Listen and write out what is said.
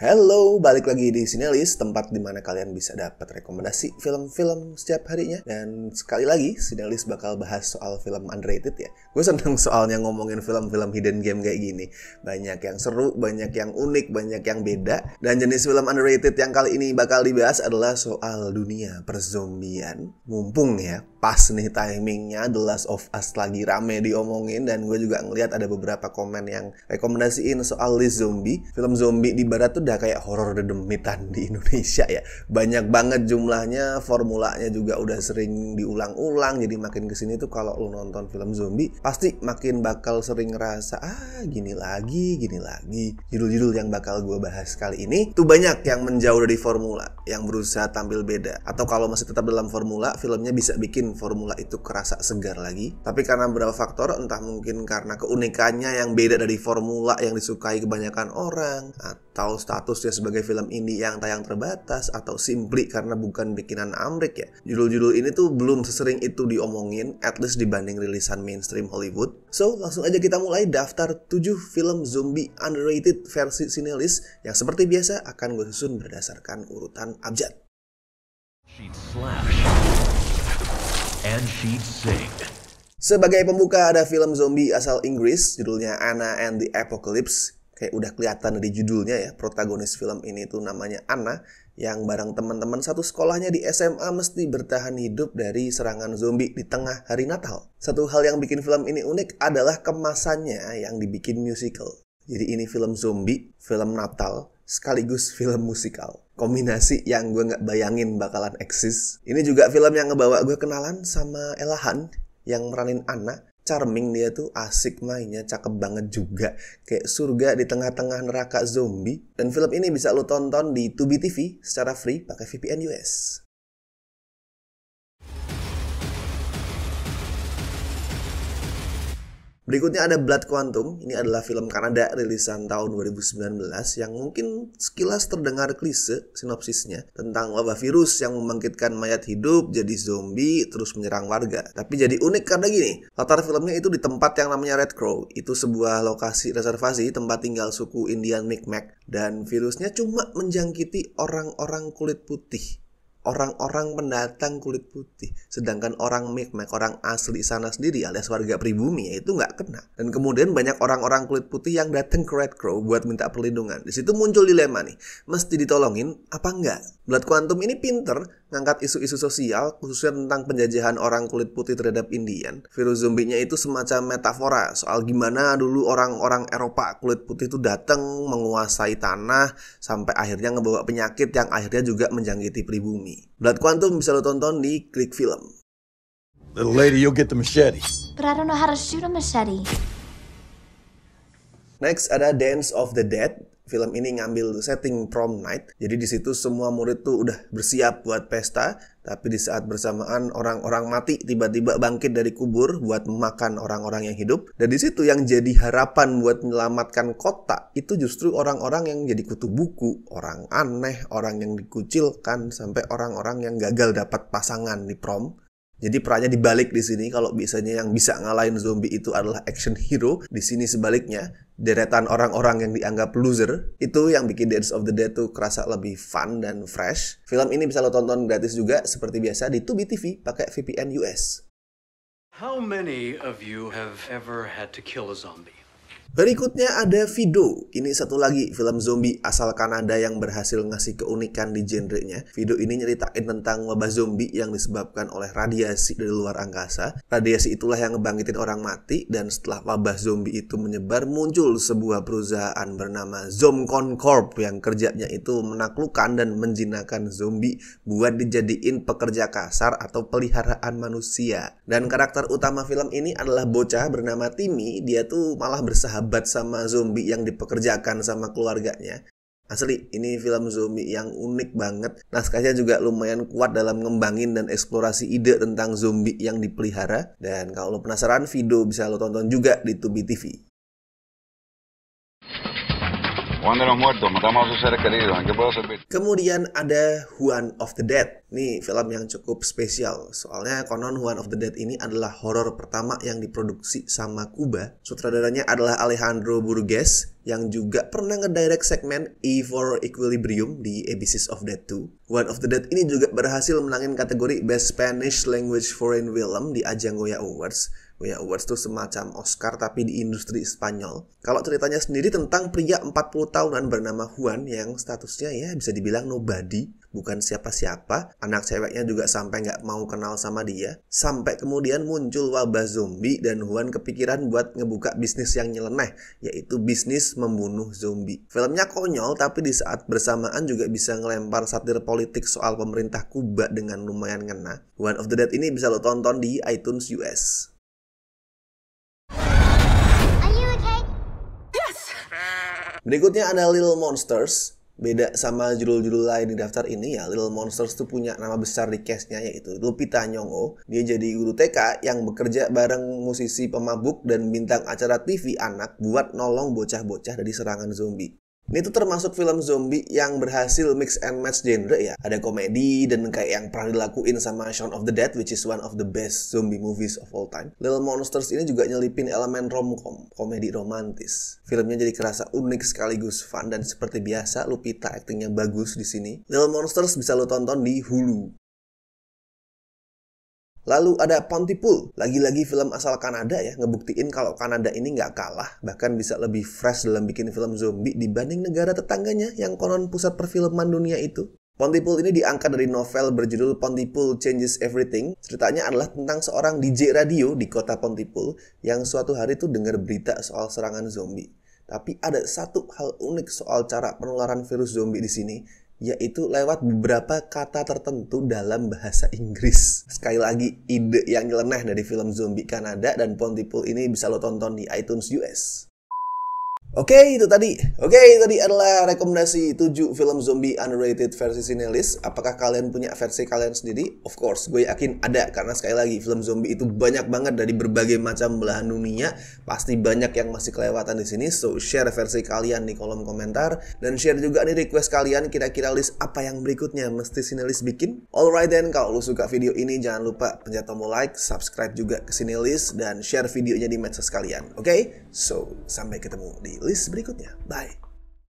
Halo, balik lagi di Sinelis, tempat dimana kalian bisa dapat rekomendasi film-film setiap harinya. Dan sekali lagi, Sinelis bakal bahas soal film underrated ya. Gue seneng soalnya ngomongin film-film hidden game kayak gini. Banyak yang seru, banyak yang unik, banyak yang beda. Dan jenis film underrated yang kali ini bakal dibahas adalah soal dunia perzombian. Mumpung ya, pas nih timingnya The Last of Us lagi rame diomongin. Dan gue juga ngeliat ada beberapa komen yang rekomendasiin soal list zombie. Film zombie di barat tuh udah kayak horor dedemitan di Indonesia ya. Banyak banget jumlahnya, formulanya juga udah sering diulang-ulang. Jadi makin kesini tuh kalau lu nonton film zombie pasti makin bakal sering ngerasa gini lagi. Judul-judul yang bakal gue bahas kali ini tuh banyak yang menjauh dari formula, yang berusaha tampil beda. Atau kalau masih tetap dalam formula, filmnya bisa bikin formula itu kerasa segar lagi. Tapi karena beberapa faktor, entah mungkin karena keunikannya yang beda dari formula yang disukai kebanyakan orang, atau statusnya sebagai film indie yang tayang terbatas, atau simply karena bukan bikinan Amrik ya, judul-judul ini tuh belum sesering itu diomongin, at least dibanding rilisan mainstream Hollywood. So, langsung aja kita mulai daftar 7 film zombie underrated versi Sinelis yang seperti biasa akan gue susun berdasarkan urutan abjad. She'd slash and she'd sing. Sebagai pembuka ada film zombie asal Inggris, judulnya Anna and the Apocalypse. Kayak udah kelihatan dari judulnya ya, protagonis film ini tuh namanya Anna, yang bareng teman-teman satu sekolahnya di SMA mesti bertahan hidup dari serangan zombie di tengah hari Natal. Satu hal yang bikin film ini unik adalah kemasannya yang dibikin musical. Jadi ini film zombie, film Natal, sekaligus film musikal. Kombinasi yang gue gak bayangin bakalan eksis. Ini juga film yang ngebawa gue kenalan sama Elahan yang meranin Anna. Charming dia tuh, asik mainnya, cakep banget juga. Kayak surga di tengah-tengah neraka zombie. Dan film ini bisa lo tonton di Tubi TV secara free pakai VPN US. Berikutnya ada Blood Quantum. Ini adalah film Kanada rilisan tahun 2019 yang mungkin sekilas terdengar klise sinopsisnya tentang wabah virus yang membangkitkan mayat hidup jadi zombie terus menyerang warga. Tapi jadi unik karena gini, latar filmnya itu di tempat yang namanya Red Crow. Itu sebuah lokasi reservasi tempat tinggal suku Indian Mi'kmaq, dan virusnya cuma menjangkiti orang-orang kulit putih. Orang-orang pendatang kulit putih. Sedangkan orang Mi'kmaq, orang asli sana sendiri alias warga pribumi ya itu nggak kena. Dan kemudian banyak orang-orang kulit putih yang datang ke Red Crow buat minta perlindungan. Di situ muncul dilema nih, mesti ditolongin apa enggak? Blood Quantum ini pinter ngangkat isu-isu sosial, khususnya tentang penjajahan orang kulit putih terhadap Indian. Virus zombinya itu semacam metafora soal gimana dulu orang-orang Eropa kulit putih itu datang menguasai tanah sampai akhirnya ngebawa penyakit yang akhirnya juga menjangkiti pribumi. Blood Quantum bisa lo tonton di Klik Film. Little lady, you'll get the machete. But I don't know how to shoot a machete. Next ada Dance of the Dead. Film ini ngambil setting prom night. Jadi di situ semua murid tuh udah bersiap buat pesta, tapi di saat bersamaan orang-orang mati tiba-tiba bangkit dari kubur buat memakan orang-orang yang hidup. Dan di situ yang jadi harapan buat menyelamatkan kota itu justru orang-orang yang jadi kutu buku, orang aneh, orang yang dikucilkan, sampai orang-orang yang gagal dapat pasangan di prom. Jadi perannya dibalik di sini. Kalau biasanya yang bisa ngalahin zombie itu adalah action hero, di sini sebaliknya, deretan orang-orang yang dianggap loser. Itu yang bikin Dance of the Dead tuh kerasa lebih fun dan fresh. Film ini bisa lo tonton gratis juga seperti biasa di Tubi TV pakai VPN US. How many of you have ever had to kill a zombie? Berikutnya ada Vido. Ini satu lagi film zombie asal Kanada yang berhasil ngasih keunikan di genrenya. Vido ini nyeritain tentang wabah zombie yang disebabkan oleh radiasi dari luar angkasa. Radiasi itulah yang ngebangkitin orang mati, dan setelah wabah zombie itu menyebar, muncul sebuah perusahaan bernama Zomcon Corp yang kerjanya itu menaklukkan dan menjinakkan zombie buat dijadiin pekerja kasar atau peliharaan manusia. Dan karakter utama film ini adalah bocah bernama Timmy. Dia tuh malah bersahabat sama zombie yang dipekerjakan sama keluarganya. Asli, ini film zombie yang unik banget. Naskahnya juga lumayan kuat dalam ngembangin dan eksplorasi ide tentang zombie yang dipelihara. Dan kalau lo penasaran, Vido bisa lo tonton juga di Tubi TV. Juan de los Muertos, matamos a sus seres queridos. ¿En qué puedo servir? Kemudian ada Juan of the Dead. Nih film yang cukup spesial. Soalnya konon Juan of the Dead ini adalah horor pertama yang diproduksi sama Kuba. Sutradaranya adalah Alejandro Burgues yang juga pernah ngedirect segmen E for Equilibrium di Abysses of Death 2. Juan of the Dead ini juga berhasil menangin kategori Best Spanish Language Foreign Film di ajang Goya Awards. Goya Awards itu semacam Oscar tapi di industri Spanyol. Kalau ceritanya sendiri tentang pria 40 tahunan bernama Juan yang statusnya ya bisa dibilang nobody, bukan siapa-siapa. Anak ceweknya juga sampai nggak mau kenal sama dia. Sampai kemudian muncul wabah zombie dan Juan kepikiran buat ngebuka bisnis yang nyeleneh, yaitu bisnis membunuh zombie. Filmnya konyol tapi di saat bersamaan juga bisa ngelempar satir politik soal pemerintah Kuba dengan lumayan ngena. Juan of the Dead ini bisa lo tonton di iTunes US. Berikutnya ada Little Monsters. Beda sama judul-judul lain di daftar ini ya, Little Monsters tuh punya nama besar di cast-nya yaitu Lupita Nyong'o. Dia jadi guru TK yang bekerja bareng musisi pemabuk dan bintang acara TV anak buat nolong bocah-bocah dari serangan zombie. Ini tuh termasuk film zombie yang berhasil mix and match genre ya. Ada komedi dan kayak yang pernah dilakuin sama Shaun of the Dead, which is one of the best zombie movies of all time. Little Monsters ini juga nyelipin elemen romcom, komedi romantis. Filmnya jadi kerasa unik sekaligus fun dan seperti biasa Lupita aktingnya bagus di sini. Little Monsters bisa lo tonton di Hulu. Lalu ada Pontypool, lagi-lagi film asal Kanada ya, ngebuktiin kalau Kanada ini nggak kalah, bahkan bisa lebih fresh dalam bikin film zombie dibanding negara tetangganya yang konon pusat perfilman dunia itu. Pontypool ini diangkat dari novel berjudul Pontypool Changes Everything. Ceritanya adalah tentang seorang DJ radio di kota Pontypool yang suatu hari tuh dengar berita soal serangan zombie. Tapi ada satu hal unik soal cara penularan virus zombie di sini, yaitu lewat beberapa kata tertentu dalam bahasa Inggris. Sekali lagi, ide yang nyeleneh dari film zombie Kanada, dan Pontypool ini bisa lo tonton di iTunes US. Oke, itu tadi adalah rekomendasi 7 film zombie underrated versi Cinelis. Apakah kalian punya versi kalian sendiri? Of course, gue yakin ada, karena sekali lagi film zombie itu banyak banget dari berbagai macam belahan dunia. Pasti banyak yang masih kelewatan di sini. So, share versi kalian di kolom komentar, dan share juga nih request kalian kira-kira list apa yang berikutnya mesti Cinelis bikin. Alright then, kalau lu suka video ini jangan lupa pencet tombol like, subscribe juga ke Cinelis, dan share videonya di medsos kalian. Oke? So, sampai ketemu di list berikutnya. Bye.